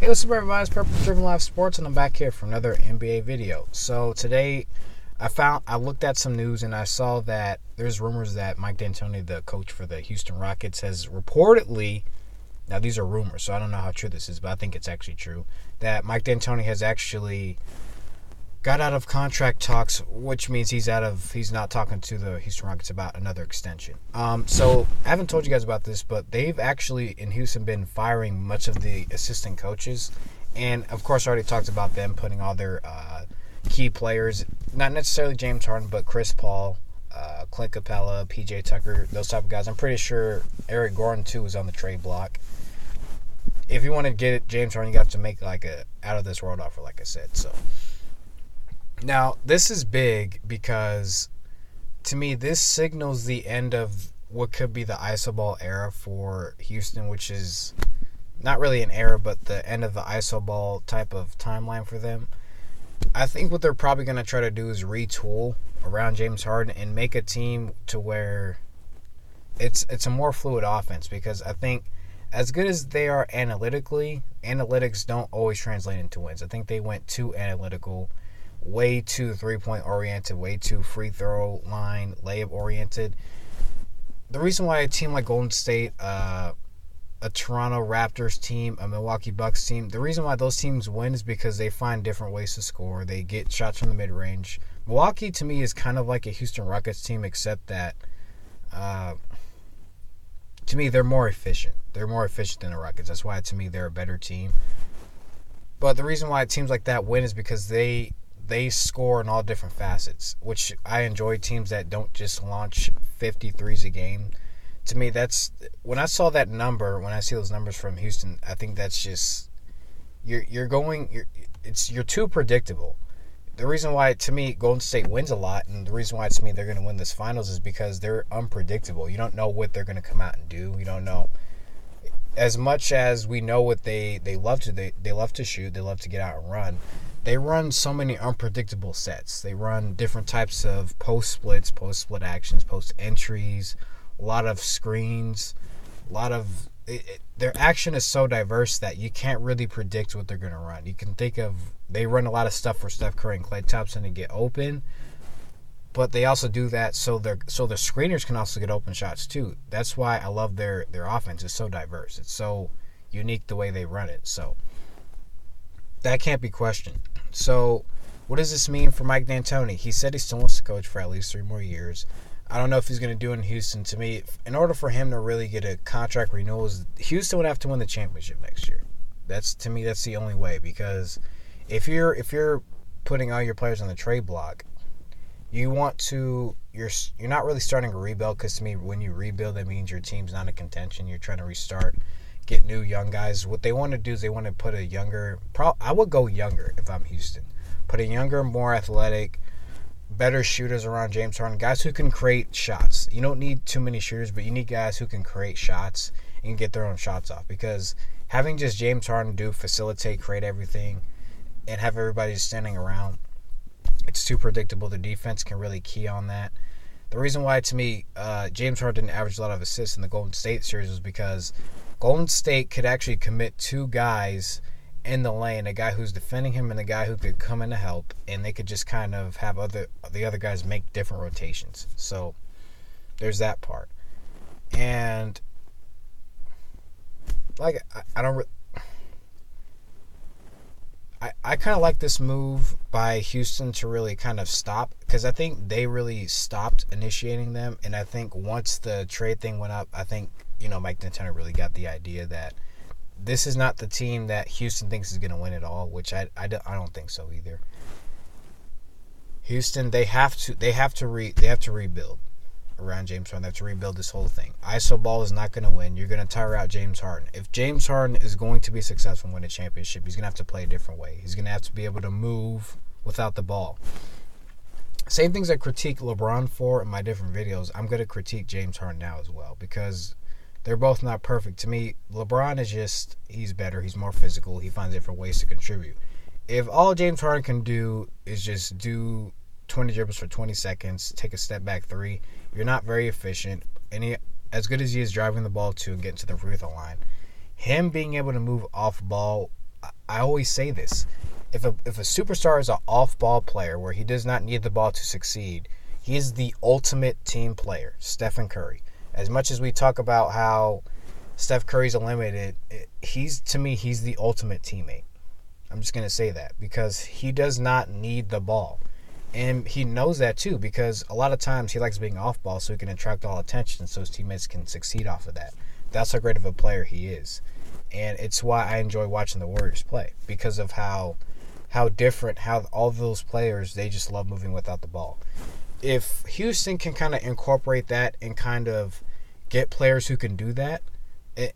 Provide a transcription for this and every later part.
Hey, what's up, everybody? It's Purple Driven Live Sports, and I'm back here for another NBA video. So today, I looked at some news and I saw that there's rumors that Mike D'Antoni, the coach for the Houston Rockets, has reportedly, now these are rumors, so I don't know how true this is, but I think it's actually true, that Mike D'Antoni has actually got out of contract talks, which means he's not talking to the Houston Rockets about another extension. So I haven't told you guys about this, but they've actually in Houston been firing much of the assistant coaches, and of course I already talked about them putting all their key players, not necessarily James Harden, but Chris Paul, Clint Capella, PJ Tucker, those type of guys. I'm pretty sure Eric Gordon too is on the trade block. If you want to get James Harden, you have to make like a out of this world offer, like I said. So. Now, this is big because, to me, this signals the end of what could be the iso ball era for Houston, which is not really an era, but the end of the iso ball type of timeline for them. I think what they're probably going to try to do is retool around James Harden and make a team to where it's a more fluid offense, because I think as good as they are analytically, analytics don't always translate into wins. I think they went too analytical, way too three-point oriented, way too free throw line, layup oriented. The reason why a team like Golden State, a Toronto Raptors team, a Milwaukee Bucks team, the reason why those teams win is because they find different ways to score. They get shots from the mid-range. Milwaukee, to me, is kind of like a Houston Rockets team, except that, to me, they're more efficient. They're more efficient than the Rockets. That's why, to me, they're a better team. But the reason why teams like that win is because they score in all different facets, which I enjoy. Teams that don't just launch 53s a game. To me, that's when I saw that number, when I see those numbers from Houston, I think that's just you're too predictable. The reason why, to me, Golden State wins a lot, and the reason why, to me, they're going to win this finals is because they're unpredictable. You don't know what they're going to come out and do. You don't know. As much as we know what they love to they love to shoot, they love to get out and run. They run so many unpredictable sets. They run different types of post splits, post split actions, post entries, a lot of screens, a lot of their action is so diverse that you can't really predict what they're going to run. You can think of, they run a lot of stuff for Steph Curry and Klay Thompson to get open, but they also do that so the screeners can also get open shots too. That's why I love their offense. It's so diverse. It's so unique the way they run it. So that can't be questioned. So what does this mean for Mike D'Antoni? He said he still wants to coach for at least 3 more years. I don't know if he's going to do it in Houston. To me, in order for him to really get a contract renewal, Houston would have to win the championship next year. That's the only way, because if you're putting all your players on the trade block, you're not really starting a rebuild, because to me, when you rebuild, that means your team's not in contention. You're trying to restart, get new young guys. What they want to do is they want to put a younger, I would go younger if I'm Houston. Put a younger, more athletic, better shooters around James Harden, guys who can create shots. You don't need too many shooters, but you need guys who can create shots and get their own shots off, because having just James Harden facilitate, create everything, and have everybody just standing around, it's too predictable. The defense can really key on that. The reason why, to me, James Harden didn't average a lot of assists in the Golden State series was because Golden State could actually commit 2 guys in the lane, a guy who's defending him and a guy who could come in to help, and they could just kind of have the other guys make different rotations. So there's that part. And like I kind of like this move by Houston to really kind of stop, because I think they really stopped initiating them, and I think once the trade thing went up, I think, Mike D'Antoni really got the idea that this is not the team that Houston thinks is going to win it all, which I don't think so either. Houston, they have to rebuild around James Harden. They have to rebuild this whole thing. ISO ball is not going to win. You're going to tire out James Harden. If James Harden is going to be successful and win a championship, he's going to have to play a different way. He's going to have to be able to move without the ball. Same things I critique LeBron for in my different videos, I'm going to critique James Harden now as well, because they're both not perfect. To me, LeBron is he's better. He's more physical. He finds different ways to contribute. If all James Harden can do is just do 20 dribbles for 20 seconds, take a step back 3, you're not very efficient. And as good as he is driving the ball to and getting to the free throw line, him being able to move off ball, I always say this. If a superstar is an off-ball player where he does not need the ball to succeed, he is the ultimate team player, Stephen Curry. As much as we talk about how Steph Curry's unlimited, to me, he's the ultimate teammate. I'm just going to say that because he does not need the ball. And he knows that too because a lot of times he likes being off ball so he can attract all attention so his teammates can succeed off of that. That's how great of a player he is. And it's why I enjoy watching the Warriors play because of how different, how all those players, they just love moving without the ball. If Houston can kind of incorporate that and kind of get players who can do that,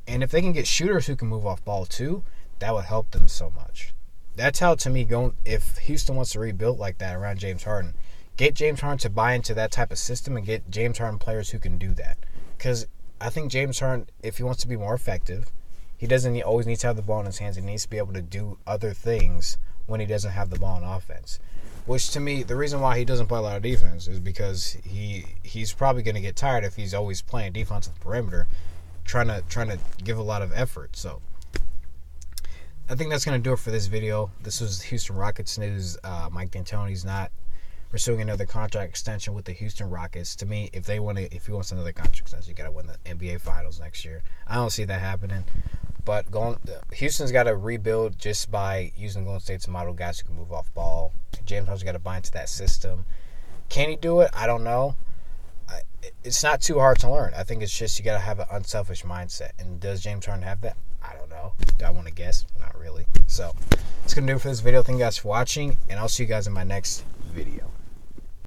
and if they can get shooters who can move off ball too, that would help them so much. That's how, to me, if Houston wants to rebuild like that around James Harden, get James Harden to buy into that type of system and get James Harden players who can do that. Because I think James Harden, if he wants to be more effective, he doesn't always need to have the ball in his hands. He needs to be able to do other things when he doesn't have the ball in offense. Which, to me, the reason why he doesn't play a lot of defense is because he's probably going to get tired if he's always playing defense at the perimeter, trying to give a lot of effort. So I think that's going to do it for this video. This was Houston Rockets news. Mike D'Antoni's not pursuing another contract extension with the Houston Rockets. To me, if he wants another contract extension, you got to win the NBA Finals next year. I don't see that happening. But Houston's got to rebuild just by using Golden State's model guys who can move off ball. James Harden's got to buy into that system. Can he do it? I don't know. It's not too hard to learn. I think it's just you got to have an unselfish mindset. And does James Harden have that? I don't know. Do I want to guess? Not really. So, that's going to do it for this video. Thank you guys for watching, and I'll see you guys in my next video.